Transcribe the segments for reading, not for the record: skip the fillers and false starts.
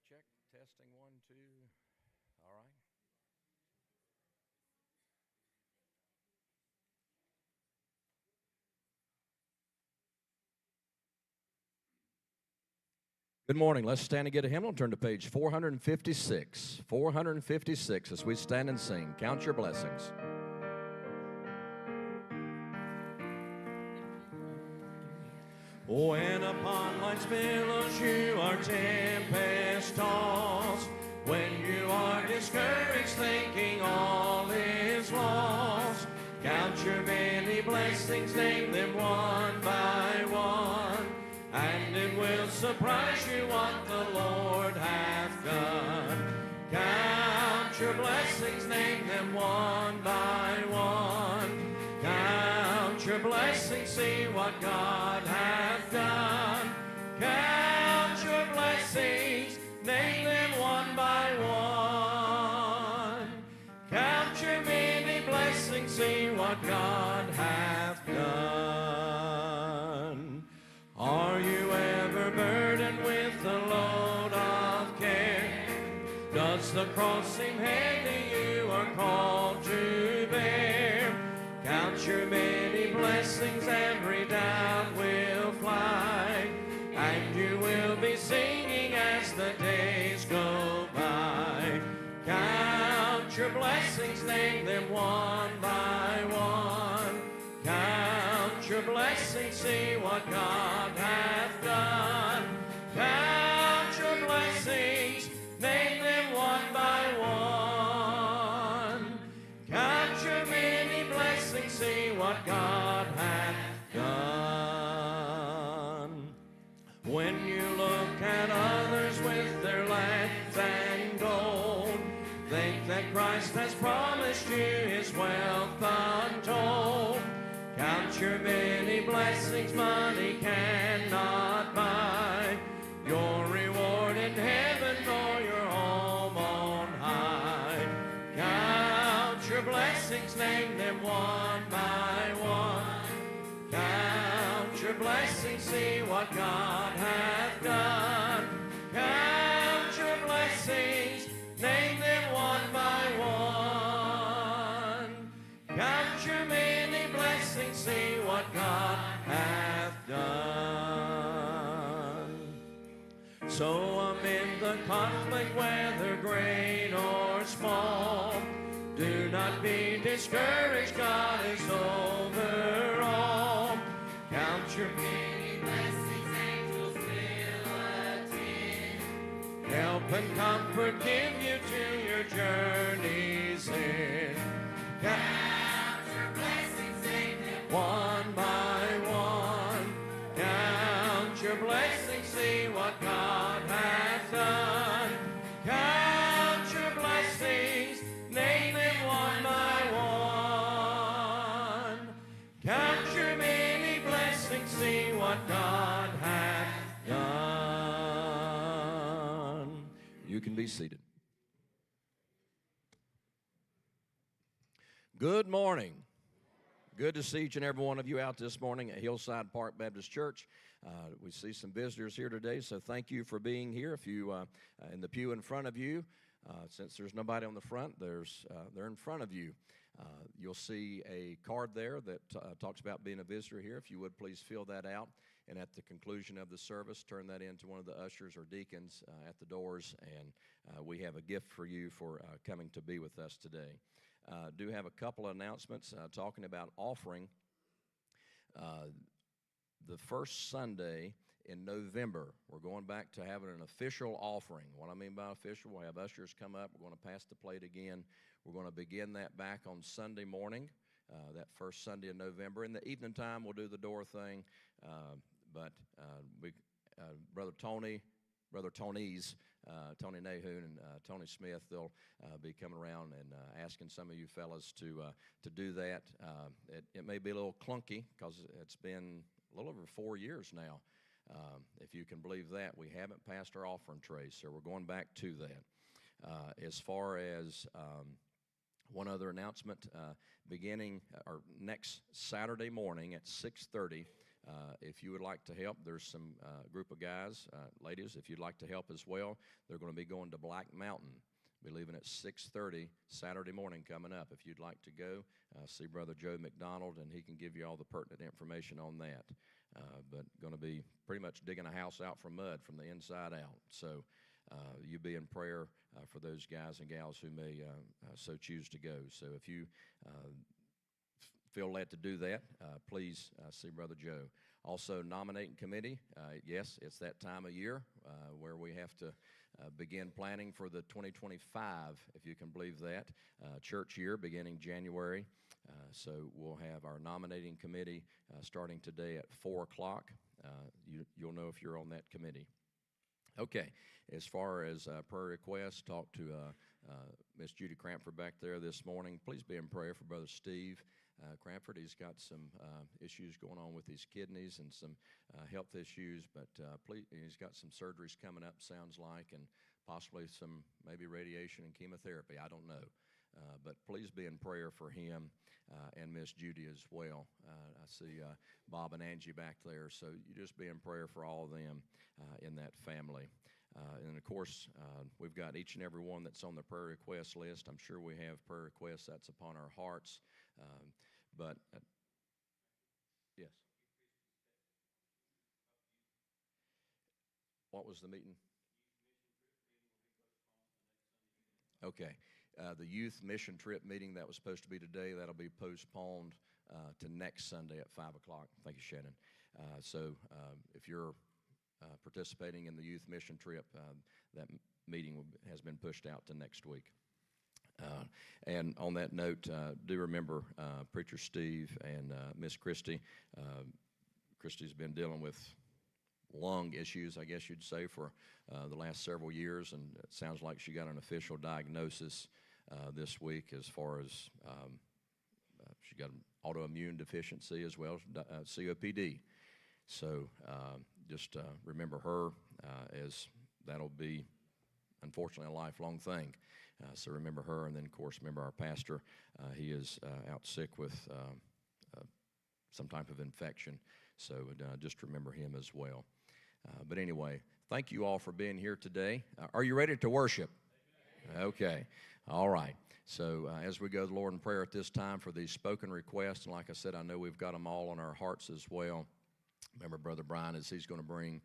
check. Testing 1, 2. All right. Good morning. Let's stand and get a hymnal. Turn to page 456. 456 as we stand and sing. Count your blessings. When upon life's billows you are tempest tossed, when you are discouraged thinking all is lost, count your many blessings, name them one by one, and it will surprise you what the Lord hath done. Count your blessings, name them one by one. Count your blessings, see what God hath done. Count your blessings, name them one by one. Count your many blessings, see what God hath done. Are you ever burdened with the load of care? Does the cross seem heavy you are called to bear? Count your many blessings, every doubt will fly, and you will be singing as the days go by. Count your blessings, name them one by one. Count your blessings, see what God hath done. Count your blessings, name them one by one. Count your many blessings, see what God hath done. When you look at others with their lands and gold, think that Christ has promised you his wealth untold. Count your many blessings, money cannot buy your reward in heaven nor your home on high. Count your blessings, name them one by one. Count your blessings, see what God hath done. Count your blessings, name them one by one. Count your many blessings, see what God hath done. So amid the conflict, whether great or small, do not be discouraged, God is over all. Count your many blessings, angels will attend. Help and comfort give you to your journey's end. Count your blessings, name them one by one. Count your blessings, see what God hath done. Count your blessings, name them one by one. Count your many blessings, see what God hath done. You can be seated. Good morning. Good to see each and every one of you out this morning at Hillside Park Baptist Church. We see some visitors here today, so thank you for being here. If you in the pew in front of you, since there's nobody on the front, they're in front of you. You'll see a card there that talks about being a visitor here. If you would please fill that out, and at the conclusion of the service, turn that in to one of the ushers or deacons at the doors, and we have a gift for you for coming to be with us today. Do have a couple of announcements talking about offering. The first Sunday in November, we're going back to having an official offering. What I mean by official, we'll have ushers come up. We're going to pass the plate again. We're going to begin that back on Sunday morning, that first Sunday in November. In the evening time, we'll do the door thing. But Brother Tony's, Tony Nahun and Tony Smith, they'll be coming around and asking some of you fellas to do that. It may be a little clunky because it's been a little over 4 years now. If you can believe that, we haven't passed our offering trays, so we're going back to that. As far as one other announcement, beginning or next Saturday morning at 6:30, If you would like to help, there's some group of guys, ladies, if you'd like to help as well, they're going to be going to Black Mountain. Be leaving at 6:30 Saturday morning coming up. If you'd like to go, see Brother Joe McDonald, and he can give you all the pertinent information on that. But going to be pretty much digging a house out from mud from the inside out. So you be in prayer for those guys and gals who may so choose to go. So if you feel led to do that, please see Brother Joe. Also, nominating committee. Yes, it's that time of year where we have to begin planning for the 2025, if you can believe that, church year beginning January. So we'll have our nominating committee starting today at 4 o'clock. You'll know if you're on that committee. Okay, as far as prayer requests, talked to Miss Judy Crampford back there this morning. Please be in prayer for Brother Steve Crampford. He's got some issues going on with his kidneys and some health issues, but please, he's got some surgeries coming up, sounds like, and possibly some maybe radiation and chemotherapy. I don't know. But please be in prayer for him and Miss Judy as well. I see Bob and Angie back there, so you just be in prayer for all of them in that family. And, of course, we've got each and every one that's on the prayer request list. I'm sure we have prayer requests that's upon our hearts. But yes. What was the meeting? Okay. The youth mission trip meeting that was supposed to be today, that'll be postponed to next Sunday at 5 o'clock. Thank you, Shannon. So if you're participating in the youth mission trip, that meeting has been pushed out to next week. And on that note, do remember Preacher Steve and Miss Christy. Christy's been dealing with lung issues, I guess you'd say, for the last several years, and it sounds like she got an official diagnosis this week as far as she got an autoimmune deficiency as well as COPD. So just remember her as that'll be, unfortunately, a lifelong thing. So remember her, and then, of course, remember our pastor. He is out sick with some type of infection, so just remember him as well. But anyway, thank you all for being here today. Are you ready to worship? Okay. All right. So as we go to the Lord in prayer at this time for these spoken requests, and like I said, I know we've got them all on our hearts as well. Remember, Brother Brian, as he's going to bring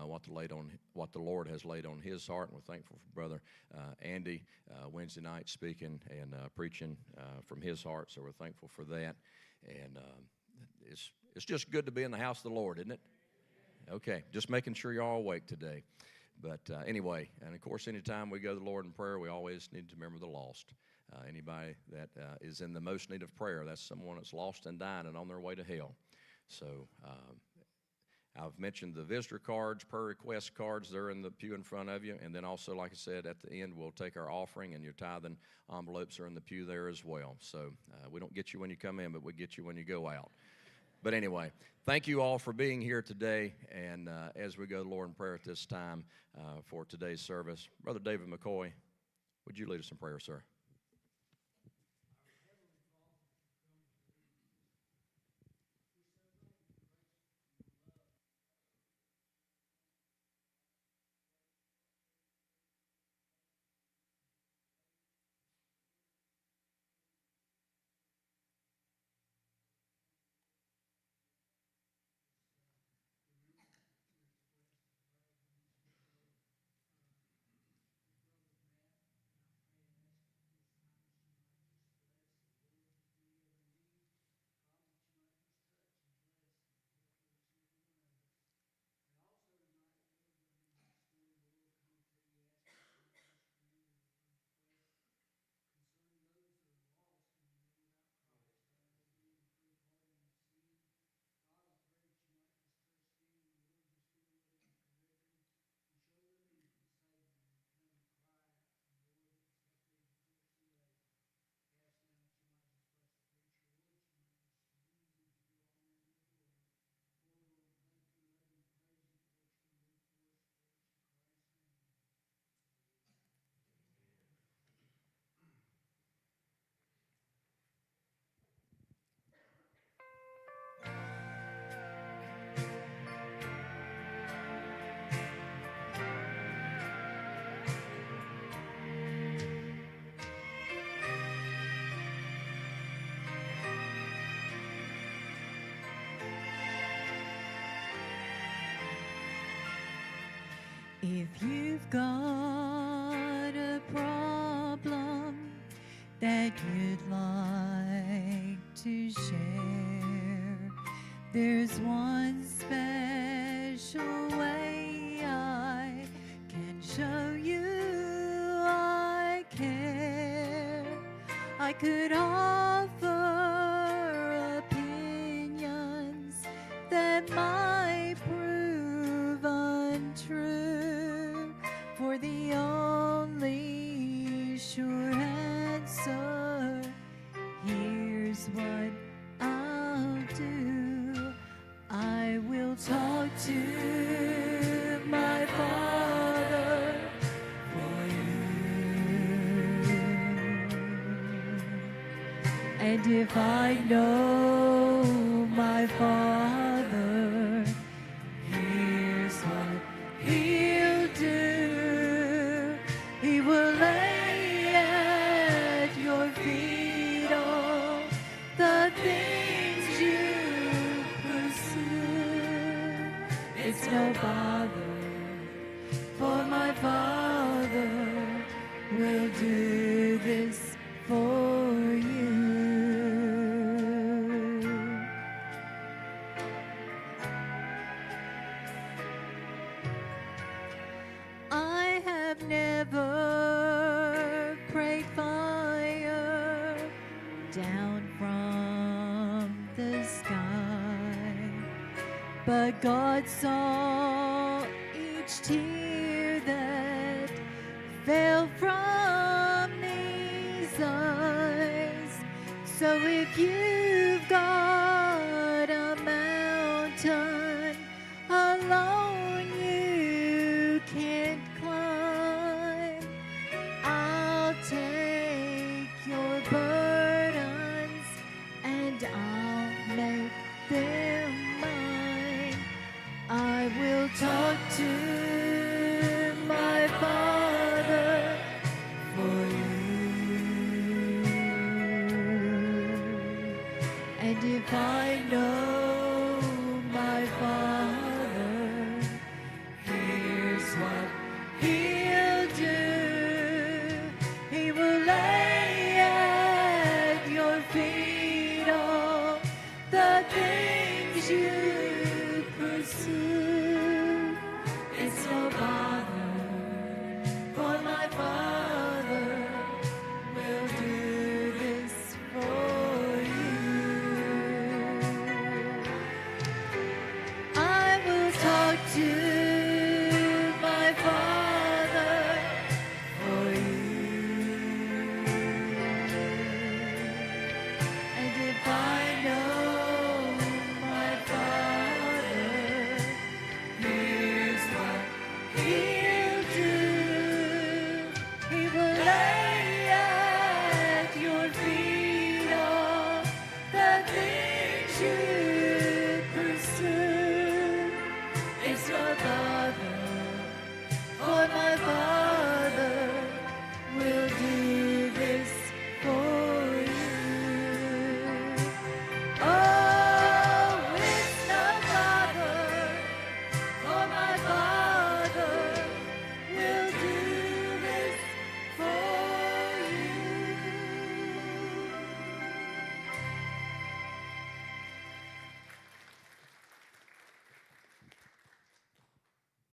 what the Lord has laid on his heart. And we're thankful for Brother Andy Wednesday night speaking and preaching from his heart. So we're thankful for that. And it's just good to be in the house of the Lord, isn't it? Okay, just making sure you're all awake today. But anyway, and of course, anytime we go to the Lord in prayer, we always need to remember the lost. Anybody that is in the most need of prayer, that's someone that's lost and dying and on their way to hell. So I've mentioned the visitor cards, prayer request cards. They're in the pew in front of you. And then also, like I said, at the end, we'll take our offering, and your tithing envelopes are in the pew there as well. So we don't get you when you come in, but we get you when you go out. But anyway, thank you all for being here today. And as we go to the Lord in prayer at this time for today's service, Brother David McCoy, would you lead us in prayer, sir? If you've got a problem that you'd like to share, there's one special way I can show you I care. I could offer opinions that might prove untrue, for the only sure answer, here's what I'll do. I will talk to my Father for you. And if I know my Father, here's what He'll do. He will lay at your feet all the things you pursue. It's no bother, for my Father will do this for you. I have never prayed fire down from the sky, but God saw each tear that fell from these eyes. So if you've got a mountain alone you can't climb, I'll take your burdens and I'll make them mine. I will talk to my Father for you. And if I know my Father, here's what He'll do. He will lay at your feet all the things you pursue. It's no bother, for my Father will do this for you. I will talk to my Father for you. And if I know my Father, here's what He'll do. He will lay at your feet all the things you pursue. It's no bother, for my Father